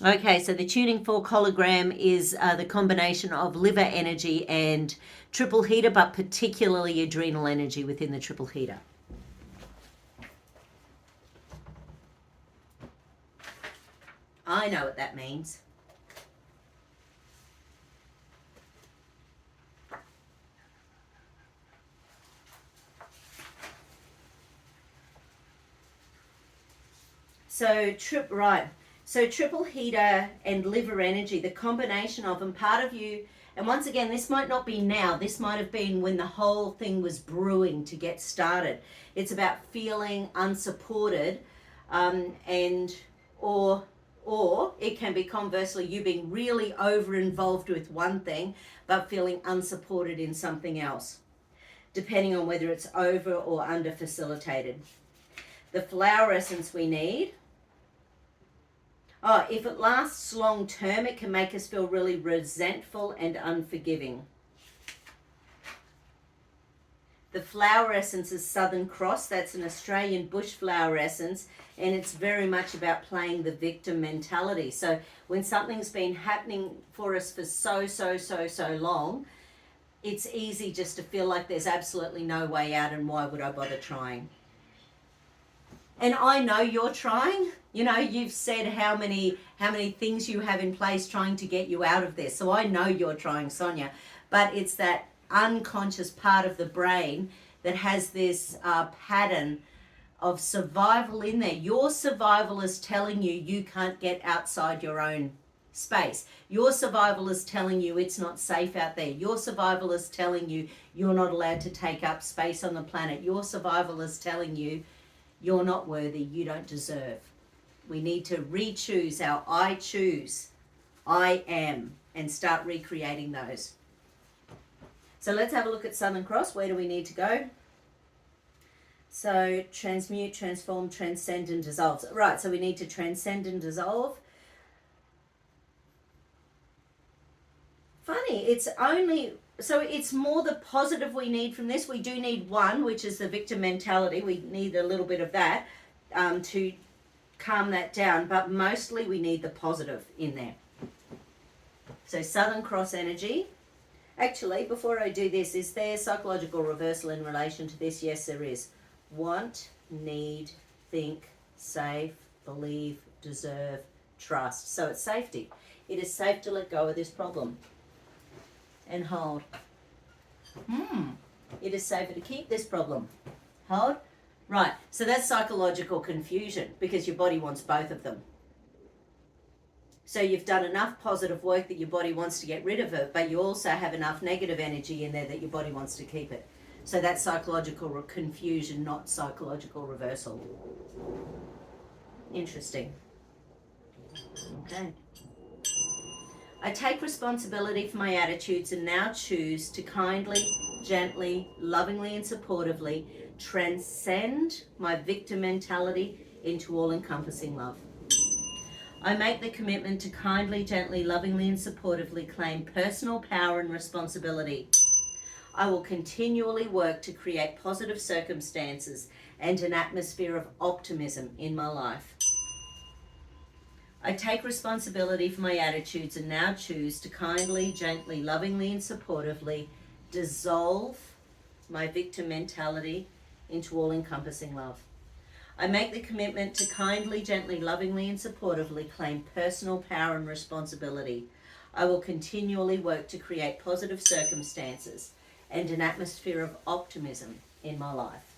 Okay, so the tuning fork hologram is the combination of liver energy and triple heater, but particularly adrenal energy within the triple heater. I know what that means. So triple heater and liver energy, the combination of them, part of you, and once again, this might not be now, this might have been when the whole thing was brewing to get started. It's about feeling unsupported, and or it can be conversely you being really over involved with one thing but feeling unsupported in something else, depending on whether it's over or under facilitated. The flower essence we need. Oh, if it lasts long term, it can make us feel really resentful and unforgiving. The flower essence is Southern Cross. That's an Australian bush flower essence, and it's very much about playing the victim mentality. So when something's been happening for us for so long, it's easy just to feel like there's absolutely no way out, and why would I bother trying? And I know you're trying. You know, you've said how many things you have in place trying to get you out of this. So I know you're trying, Sonja. But it's that unconscious part of the brain that has this pattern of survival in there. Your survival is telling you you can't get outside your own space. Your survival is telling you it's not safe out there. Your survival is telling you you're not allowed to take up space on the planet. Your survival is telling you you're not worthy, you don't deserve. We need to re-choose our I choose, I am, and start recreating those. So let's have a look at Southern Cross. Where do we need to go? So transmute, transform, transcend, and dissolve. Right, so we need to transcend and dissolve. Funny, it's more the positive we need from this. We do need one, which is the victim mentality. We need a little bit of that to calm that down, but mostly we need the positive in there. So Southern Cross energy. Actually, before I do this, is there psychological reversal in relation to this? Yes, there is. Want, need, think, safe, believe, deserve, trust. So it's safety. It is safe to let go of this problem and hold. It is safer to keep this problem. Hold. Right, so that's psychological confusion because your body wants both of them. So you've done enough positive work that your body wants to get rid of it, but you also have enough negative energy in there that your body wants to keep it. So that's psychological confusion, not psychological reversal. Interesting. Okay. I take responsibility for my attitudes and now choose to kindly, gently, lovingly, and supportively transcend my victim mentality into all-encompassing love. I make the commitment to kindly, gently, lovingly, and supportively claim personal power and responsibility. I will continually work to create positive circumstances and an atmosphere of optimism in my life. I take responsibility for my attitudes and now choose to kindly, gently, lovingly, and supportively dissolve my victim mentality into all-encompassing love. I make the commitment to kindly, gently, lovingly, and supportively claim personal power and responsibility. I will continually work to create positive circumstances and an atmosphere of optimism in my life.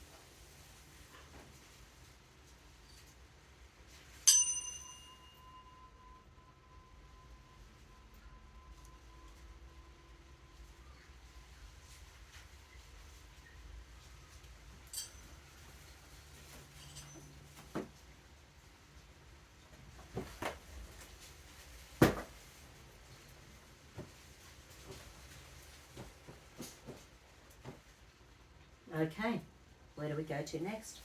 Okay, where do we go to next?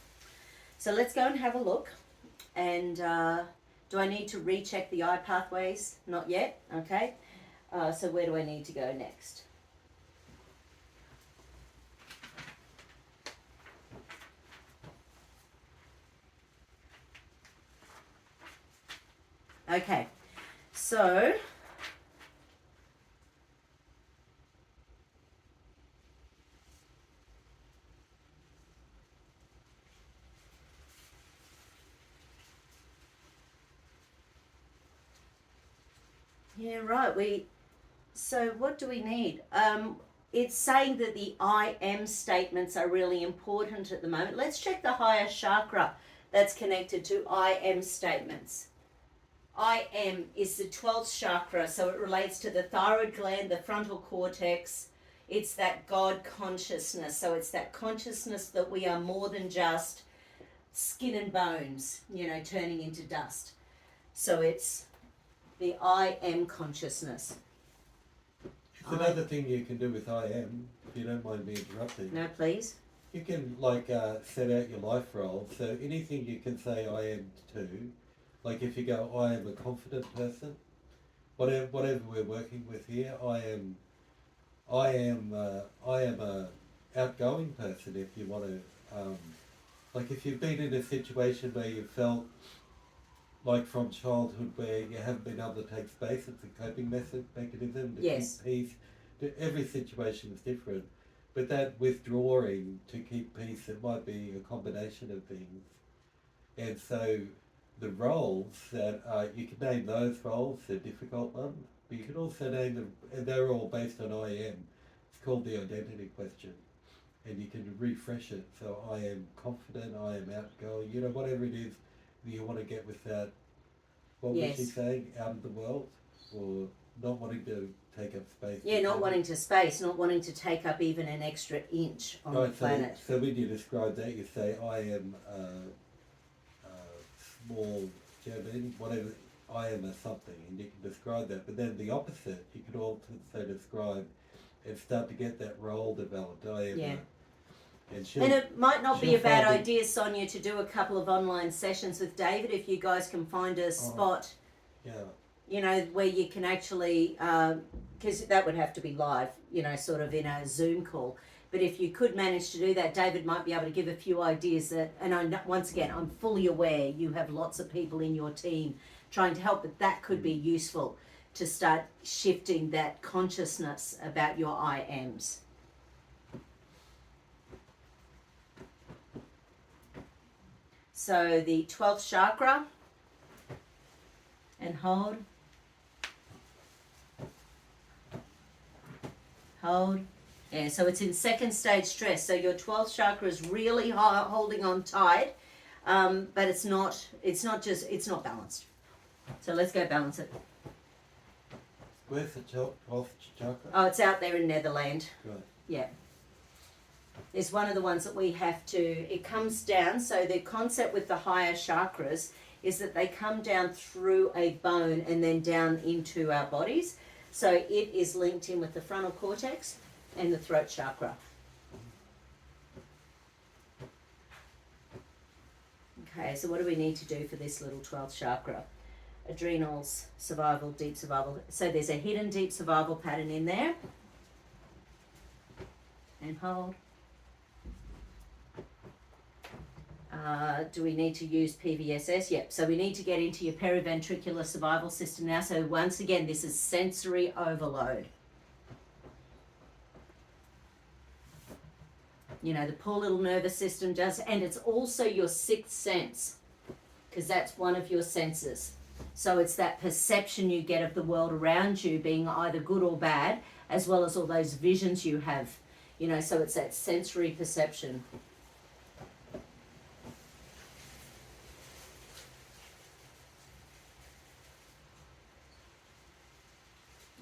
So let's go and have a look. And do I need to recheck the eye pathways? Not yet, okay. So where do I need to go next? Okay, So, yeah, right. So what do we need? It's saying that the I am statements are really important at the moment. Let's check the higher chakra that's connected to I am statements. I am is the 12th chakra, so it relates to the thyroid gland, the frontal cortex. It's that God consciousness. So it's that consciousness that we are more than just skin and bones, turning into dust. So it's the I am consciousness. It's another thing you can do with I am, if you don't mind me interrupting. No, please. You can set out your life role. So anything you can say I am to, like if you go I am a confident person, whatever we're working with here, I am a outgoing person. If you want to, like if you've been in a situation where you felt like from childhood where you haven't been able to take space, it's a coping mechanism to Yes. keep peace. Every situation is different, but that withdrawing to keep peace, it might be a combination of things. And so the roles that you can name those roles, they're difficult ones, but you can also name them, and they're all based on I am. It's called the identity question. And you can refresh it. So I am confident, I am outgoing, whatever it is that you want to get with that. What was she saying? Out of the world? Or not wanting to take up space? Yeah, not wanting to take up even an extra inch on the planet. So when you describe that, you say, I am small, whatever, I am a something, and you can describe that. But then the opposite, you can also describe and start to get that role developed. I am and it might not be a bad idea, Sonja, to do a couple of online sessions with David if you guys can find a spot, where you can actually, because that would have to be live, sort of in a Zoom call. But if you could manage to do that, David might be able to give a few ideas once again, I'm fully aware you have lots of people in your team trying to help, but that could be useful to start shifting that consciousness about your I ams. So the 12th chakra, and hold. Yeah, so it's in second stage stress. So your 12th chakra is really holding on tight, but it's not balanced. So let's go balance it. Where's the 12th chakra? Oh, it's out there in Netherlands. Right. Yeah. It's one of the ones that we have to, it comes down, so the concept with the higher chakras is that they come down through a bone and then down into our bodies. So it is linked in with the frontal cortex and the throat chakra. Okay, so what do we need to do for this little 12th chakra? Adrenals, survival, deep survival. So there's a hidden deep survival pattern in there. And hold. Do we need to use PVSS? Yep. So we need to get into your periventricular survival system now. So once again, this is sensory overload. The poor little nervous system does, and it's also your sixth sense, because that's one of your senses. So it's that perception you get of the world around you being either good or bad, as well as all those visions you have. So it's that sensory perception.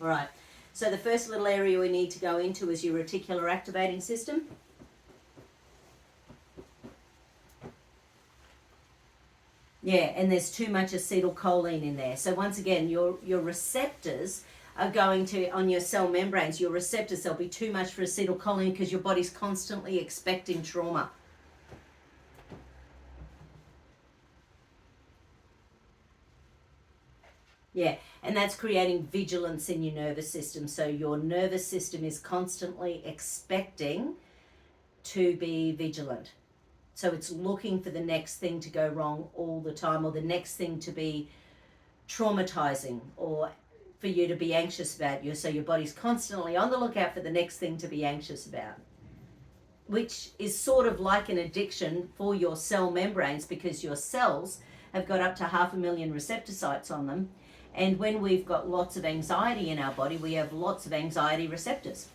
All right, so the first little area we need to go into is your reticular activating system. Yeah, and there's too much acetylcholine in there. So once again, your receptors are going to, on your cell membranes, your receptors, there'll be too much for acetylcholine because your body's constantly expecting trauma. Yeah, and that's creating vigilance in your nervous system. So your nervous system is constantly expecting to be vigilant. So it's looking for the next thing to go wrong all the time, or the next thing to be traumatizing or for you to be anxious about. So your body's constantly on the lookout for the next thing to be anxious about, which is sort of like an addiction for your cell membranes, because your cells have got up to 500,000 receptor sites on them. And when we've got lots of anxiety in our body, we have lots of anxiety receptors.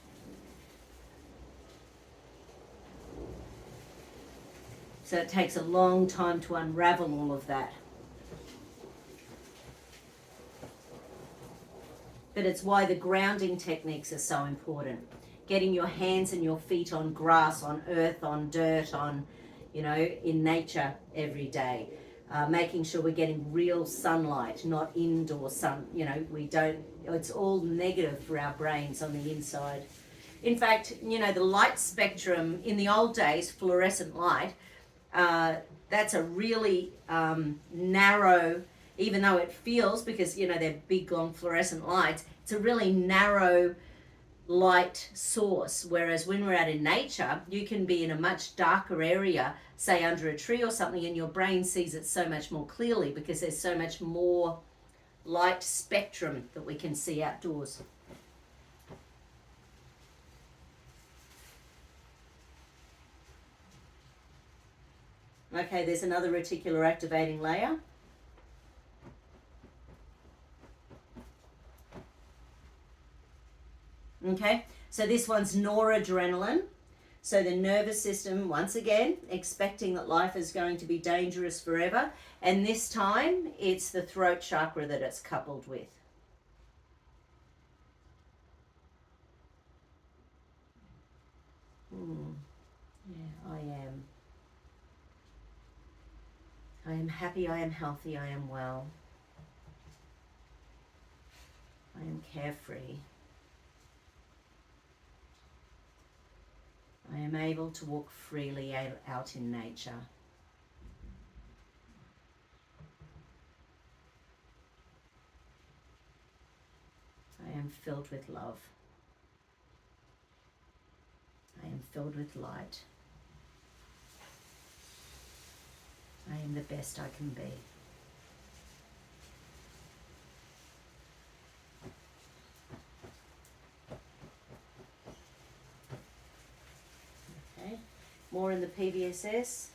So it takes a long time to unravel all of that. But it's why the grounding techniques are so important. Getting your hands and your feet on grass, on earth, on dirt, on, in nature every day. Making sure we're getting real sunlight, not indoor sun. It's all negative for our brains on the inside. In fact, the light spectrum in the old days, fluorescent light, that's a really narrow, even though it feels, because they're big long fluorescent lights, it's a really narrow light source. Whereas when we're out in nature, you can be in a much darker area, say under a tree or something, and your brain sees it so much more clearly because there's so much more light spectrum that we can see outdoors. Okay, there's another reticular activating layer. Okay, so this one's noradrenaline. So the nervous system, once again, expecting that life is going to be dangerous forever. And this time, it's the throat chakra that it's coupled with. Yeah, I am. I am happy, I am healthy, I am well. I am carefree. I am able to walk freely out in nature. I am filled with love. I am filled with light. I am the best I can be. Okay, more in the PBSS.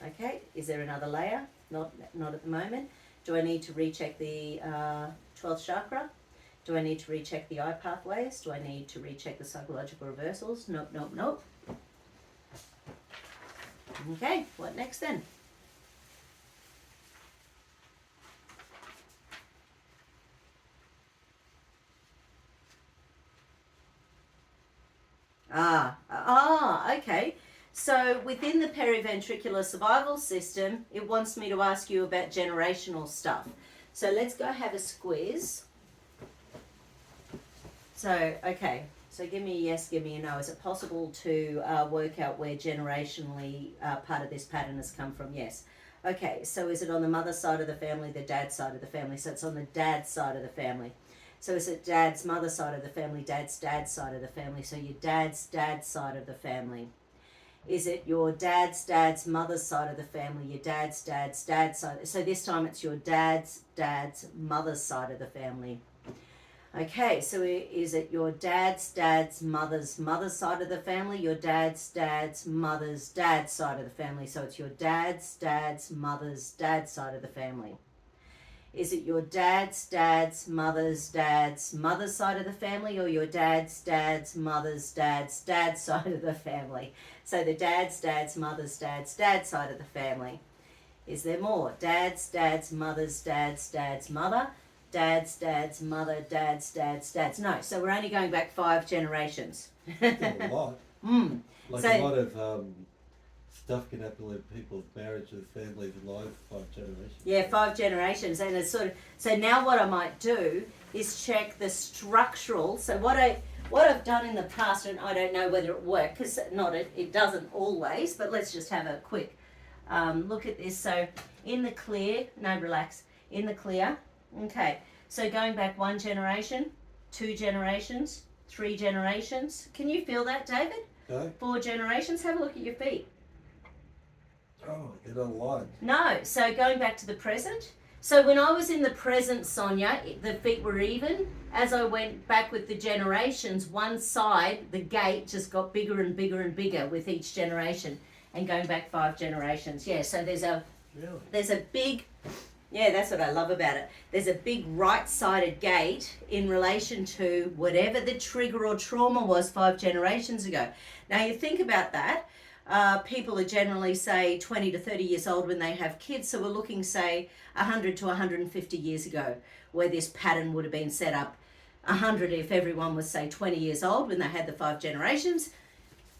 Okay, is there another layer? Not at the moment. Do I need to recheck the 12th chakra? Do I need to recheck the eye pathways? Do I need to recheck the psychological reversals? Nope, nope, nope. Okay, what next then? Okay. So within the periventricular survival system, it wants me to ask you about generational stuff. So let's go have a squiz. So, okay. So give me a yes, give me a no. Is it possible to work out where generationally part of this pattern has come from? Yes. Okay, so is it on the mother's side of the family, the dad's side of the family? So it's on the dad's side of the family. So is it dad's mother's side of the family, dad's side of the family? So your dad's side of the family. Is it your dad's mother's side of the family, your dad's side? So this time it's your dad's mother's side of the family. Okay, so is it your dad's mother's side of the family, your dad's mother's side of the family? So it's your dad's mother's side of the family. Is it your dad's mother's side of the family, or your dad's mother's side of the family? So the dad's mother's side of the family. Is there more? Dad's mother's mother, dad's mother, dad's. No, so we're only going back 5 generations. A lot. Like So, a lot of stuff can happen in people's marriages, families, and lives, 5 generations. Yeah, 5 generations, and it's sort of. So now what I might do is check the structural. So what I've done in the past, and I don't know whether it worked, because it doesn't always. But let's just have a quick look at this. So in the clear, no, relax. In the clear. Okay. So going back 1 generation, 2 generations, 3 generations. Can you feel that, David? No? 4 generations. Have a look at your feet. Oh, they're not aligned. No. So going back to the present, So when I was in the present, Sonja, the feet were even. As I went back with the generations, one side, the gate just got bigger and bigger and bigger with each generation, and going back 5 generations. Yeah, so there's a big, yeah, that's what I love about it. There's a big right-sided gate in relation to whatever the trigger or trauma was 5 generations ago. Now you think about that. People are generally, say, 20 to 30 years old when they have kids, so we're looking, say, 100 to 150 years ago, where this pattern would have been set up. 100 if everyone was, say, 20 years old when they had the 5 generations.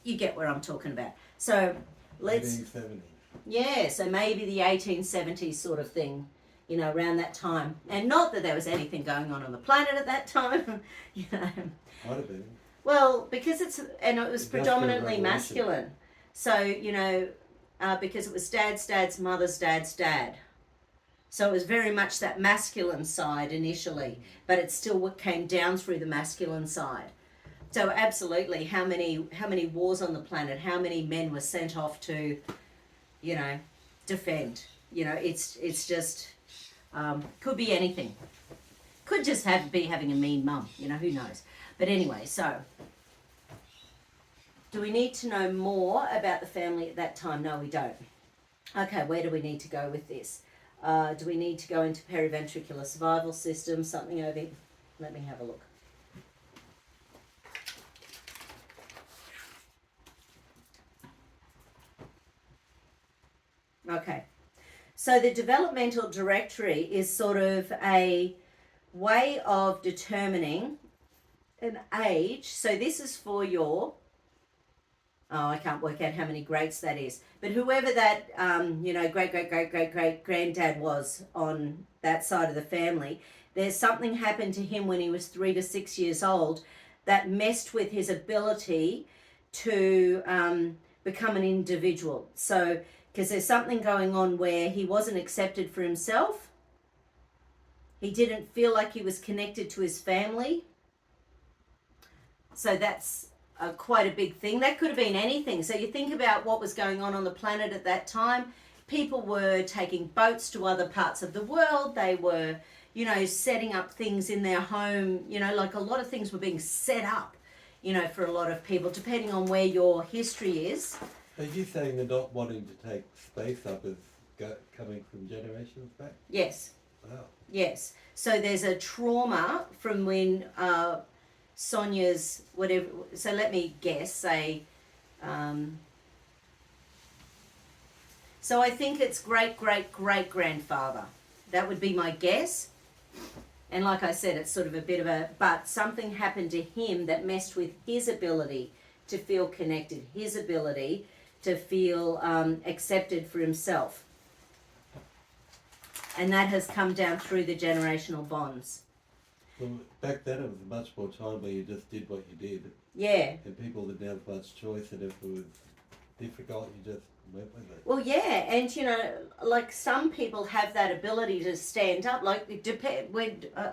You get what I'm talking about. So let's... 1870. Yeah, so maybe the 1870s sort of thing, you know, around that time. And not that there was anything going on the planet at that time, you know. Might have been. Well, because it was Industrial predominantly Revolution. masculine. So, you know, because it was dad's dad's mother's dad's dad. So it was very much that masculine side initially, but it still came down through the masculine side. So absolutely, how many wars on the planet, how many men were sent off to, you know, defend. You know, it's just, could be anything. Could just be having a mean mum, you know, who knows. But anyway, so, do we need to know more about the family at that time? No, we don't. Okay, where do we need to go with this? Do we need to go into periventricular survival system, something over here? Let me have a look. Okay, so the developmental directory is sort of a way of determining an age. So this is for your, I can't work out how many greats that is, but whoever that, you know, great granddad was on that side of the family, there's something happened to him when he was 3 to 6 years old that messed with his ability to become an individual. So, because there's something going on where he wasn't accepted for himself. He didn't feel like he was connected to his family. So that's quite a big thing. That could have been anything. So you think about what was going on the planet at that time. People were taking boats to other parts of the world. They were, you know, setting up things in their home. You know, like a lot of things were being set up, you know, for a lot of people, depending on where your history is. Are you saying they're not wanting to take space up as coming from generations back? Yes. Wow. Yes. So there's a trauma from when Sonja's whatever. So let me guess. Say, so I think it's great grandfather. That would be my guess. And like I said, it's sort of a bit of a. But something happened to him that messed with his ability to feel connected, his ability to feel accepted for himself. And that has come down through the generational bonds. Well, back then it was a much more time where you just did what you did. Yeah. And people didn't have much choice, and if it was difficult, you just went with it. Well, yeah, and you know, like some people have that ability to stand up. Like,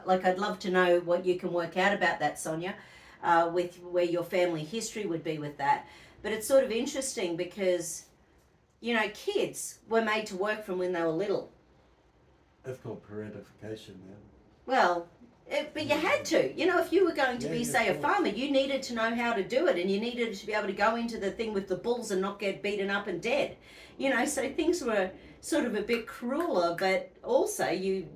like I'd love to know what you can work out about that, Sonja, with where your family history would be with that. But it's sort of interesting because, you know, kids were made to work from when they were little. That's called parentification, man. Well, but you had to. You know, if you were going to be, say, a course. farmer, you needed to know how to do it, and you needed to be able to go into the thing with the bulls and not get beaten up and dead. You know, so things were sort of a bit crueler, but also you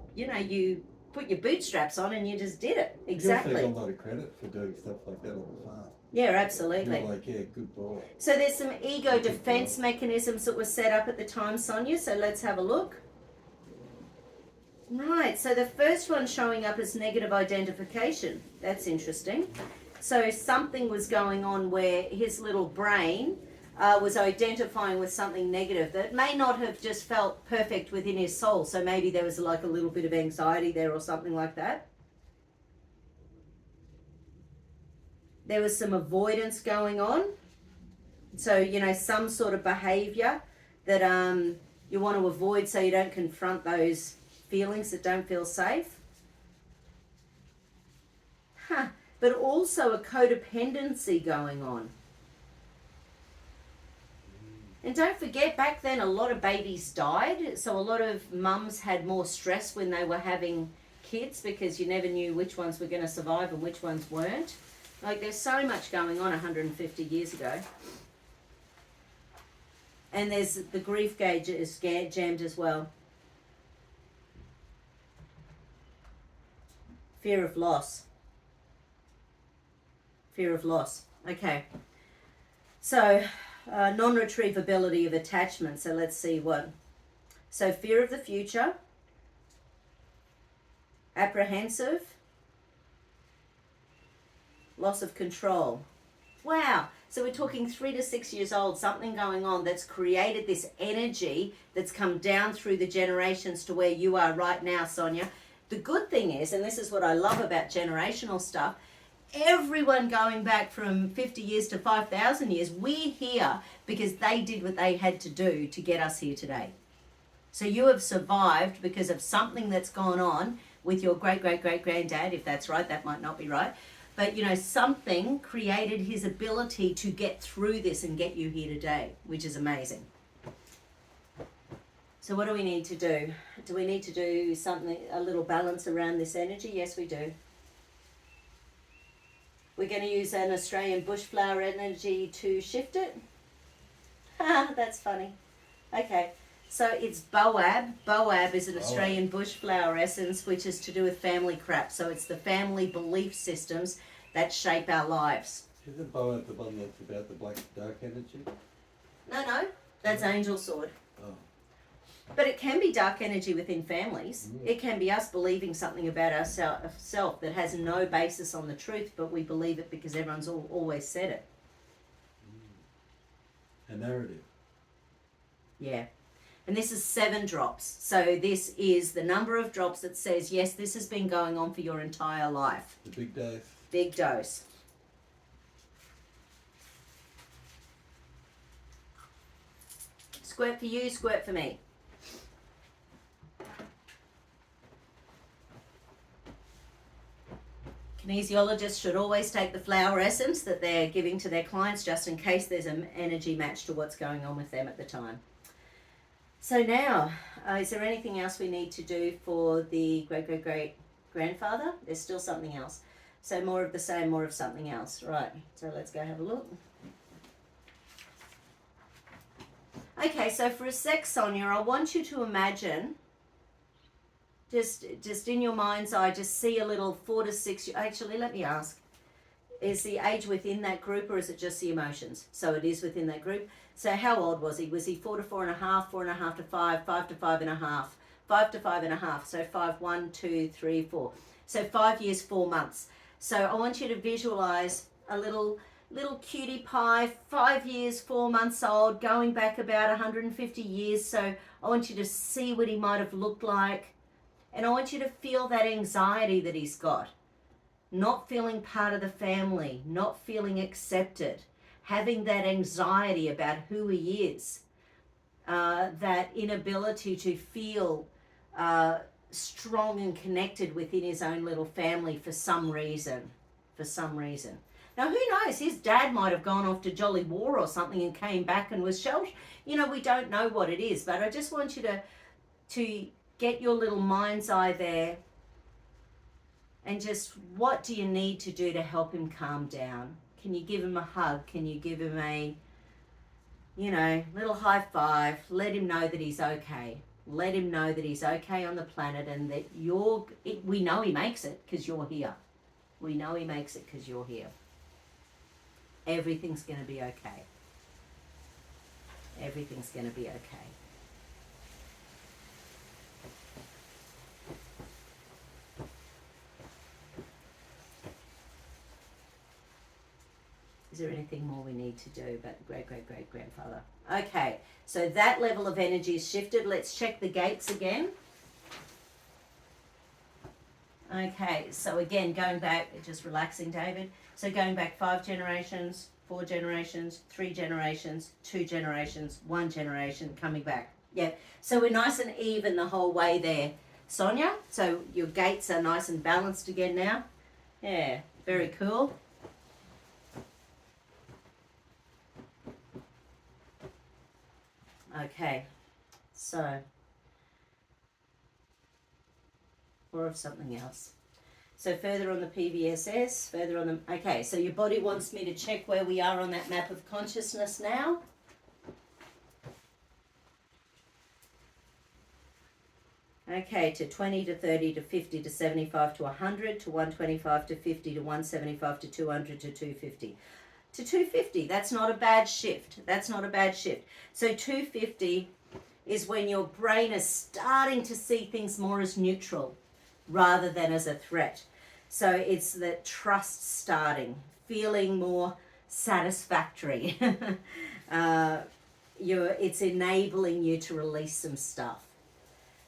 put your bootstraps on and you just did it. Exactly. You also got a lot of credit for doing stuff like that on the farm. Yeah, absolutely. You're like, yeah, good boy. So there's some ego defense mechanisms that were set up at the time, Sonja, so let's have a look. Right, so the first one showing up as negative identification. That's interesting. So something was going on where his little brain was identifying with something negative that may not have just felt perfect within his soul. So maybe there was like a little bit of anxiety there or something like that. There was some avoidance going on. So, you know, some sort of behavior that you want to avoid so you don't confront those feelings that don't feel safe. But also a codependency going on. And don't forget, back then a lot of babies died, so a lot of mums had more stress when they were having kids because you never knew which ones were going to survive and which ones weren't. Like, there's so much going on 150 years ago. And there's the grief gauge is jammed as well. Fear of loss. Fear of loss. Okay. So, non-retrievability of attachment. So let's see what. So fear of the future. Apprehensive. Loss of control. Wow. So we're talking 3 to 6 years old, something going on that's created this energy that's come down through the generations to where you are right now, Sonja. The good thing is, and this is what I love about generational stuff, everyone going back from 50 years to 5,000 years, we're here because they did what they had to do to get us here today. So you have survived because of something that's gone on with your great-great-great-granddad, if that's right, that might not be right. But, you know, something created his ability to get through this and get you here today, which is amazing. So what do we need to do? Do we need to do something, a little balance around this energy? Yes, we do. We're going to use an Australian bushflower energy to shift it. That's funny. Okay, so it's Boab. Boab is an Australian bushflower essence, which is to do with family crap. So it's the family belief systems that shape our lives. Isn't Boab the one that's about the black dark energy? No, that's angel sword. Oh. But it can be dark energy within families. It can be us believing something about ourselves that has no basis on the truth, but we believe it because everyone's always said it. A narrative. Yeah. And this is 7 drops. So this is the number of drops that says, yes, this has been going on for your entire life. The big dose. Big dose. Squirt for you, squirt for me. Kinesiologists should always take the flower essence that they're giving to their clients just in case there's an energy match to what's going on with them at the time. So now, is there anything else we need to do for the great-great-great-grandfather? There's still something else. So more of the same, more of something else. Right, so let's go have a look. Okay, so for a sec, Sonja, I want you to imagine, just in your mind's eye, just see a little 4 to 6, actually let me ask, is the age within that group or is it just the emotions? So it is within that group. So how old was he? Was he 4 to 4.5, 4.5 to 5, 5 to 5.5, 5 to 5.5, so 5, 1, 2, 3, 4. So 5 years, 4 months. So I want you to visualize a little cutie pie, 5 years, 4 months old, going back about 150 years. So I want you to see what he might have looked like. And I want you to feel that anxiety that he's got. Not feeling part of the family, not feeling accepted, having that anxiety about who he is, that inability to feel strong and connected within his own little family for some reason. Now, who knows? His dad might have gone off to Jolly War or something and came back and was sheltered. You know, we don't know what it is, but I just want you to get your little mind's eye there and just what do you need to do to help him calm down? Can you give him a hug? Can you give him a, little high five? Let him know that he's okay. Let him know that he's okay on the planet and that we know he makes it because you're here. We know he makes it because you're here. Everything's going to be okay. Everything's going to be okay. Is there anything more we need to do about the great-great-great-grandfather? Okay, so that level of energy is shifted. Let's check the gates again. Okay, so again, going back, just relaxing, David. So going back 5 generations, 4 generations, 3 generations, 2 generations, 1 generation, coming back. Yeah, so we're nice and even the whole way there. Sonja, so your gates are nice and balanced again now. Yeah, very cool. Okay, so, or of something else. So further on the PVSS, further on the, okay, so your body wants me to check where we are on that map of consciousness now. Okay, to 20 to 30 to 50 to 75 to 100 to 125 to 50 to 175 to 200 to 250. To 250, that's not a bad shift. That's not a bad shift. So 250 is when your brain is starting to see things more as neutral rather than as a threat. So it's the trust starting, feeling more satisfactory. It's enabling you to release some stuff.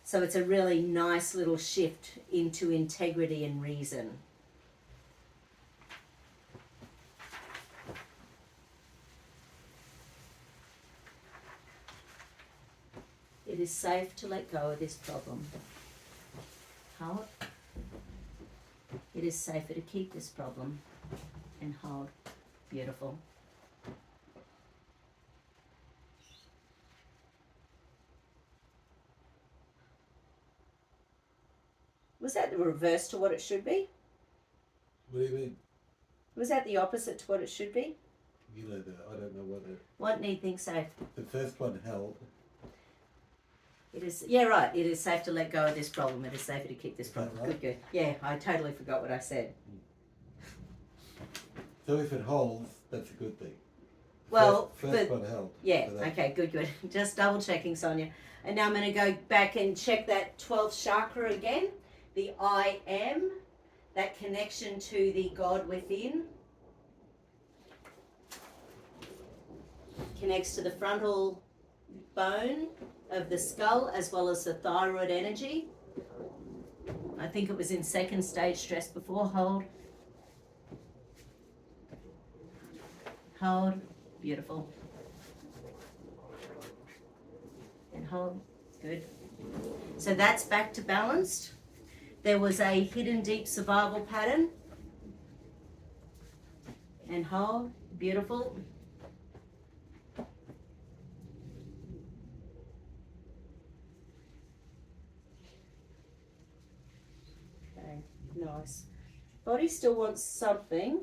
So it's a really nice little shift into integrity and reason. It is safe to let go of this problem. Hold. It is safer to keep this problem and hold. Beautiful. Was that the reverse to what it should be? What do you mean? Was that the opposite to what it should be? You know that. I don't know what it... What need think safe? The first one held. It is, yeah, right. It is safe to let go of this problem. It is safer to keep this problem. Right? Good. Yeah, I totally forgot what I said. So if it holds, that's a good thing. Well, first one held. Yeah, okay, good. Just double checking, Sonja. And now I'm going to go back and check that 12th chakra again. The I am, that connection to the God within. Connects to the frontal bone of the skull as well as the thyroid energy. I think it was in second stage stress before. Hold. Hold. Beautiful. And hold. Good. So that's back to balanced. There was a hidden deep survival pattern. And hold. Beautiful. Okay, nice. Body still wants something.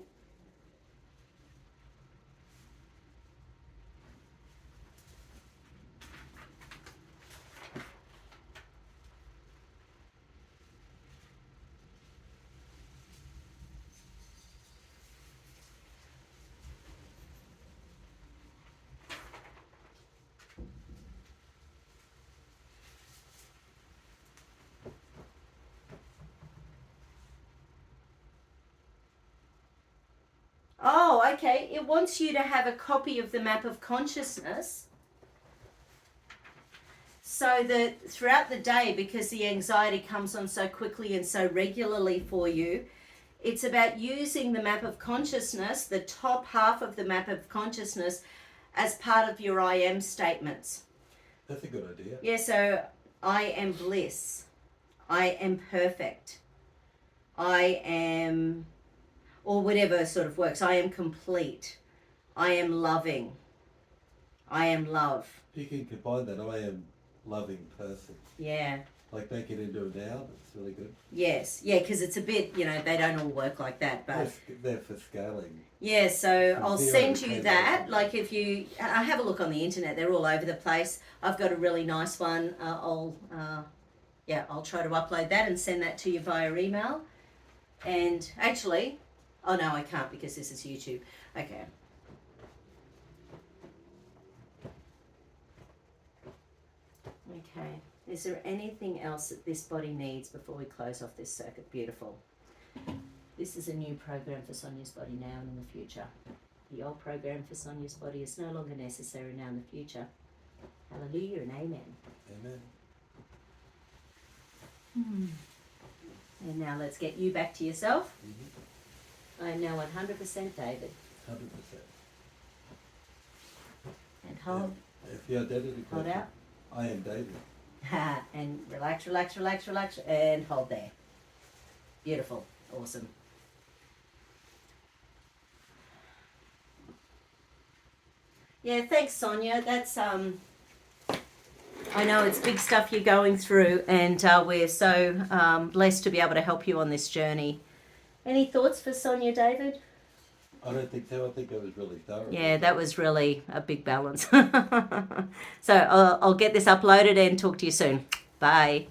Oh, okay. It wants you to have a copy of the map of consciousness so that throughout the day, because the anxiety comes on so quickly and so regularly for you, it's about using the map of consciousness, the top half of the map of consciousness, as part of your I am statements. That's a good idea. Yeah, so I am bliss. I am perfect. I am... or whatever sort of works. I am complete. I am loving. I am love. You can combine that. I am loving person. Yeah. Like make it into a noun. It's really good. Yes. Yeah, because it's a bit, they don't all work like that. But they're for scaling. yeah, so From I'll 0 send to you 10 that. or Like if you, I have a look on the internet. They're all over the place. I've got a really nice one. I'll try to upload that and send that to you via email. And actually, oh no, I can't because this is YouTube. Okay. Okay. Is there anything else that this body needs before we close off this circuit? Beautiful. This is a new program for Sonja's body now and in the future. The old program for Sonja's body is no longer necessary now in the future. Hallelujah and amen. Amen. And now let's get you back to yourself. Mm-hmm. I am now 100% David. 100%. And hold. If the identity Hold question, out. I am David. And relax, relax, relax, relax, and hold there. Beautiful. Awesome. Yeah, thanks, Sonja. That's I know it's big stuff you're going through, and we're so blessed to be able to help you on this journey. Any thoughts for Sonja, David? I don't think so. I think it was really thorough. Yeah, that was really a big balance. So I'll get this uploaded and talk to you soon. Bye.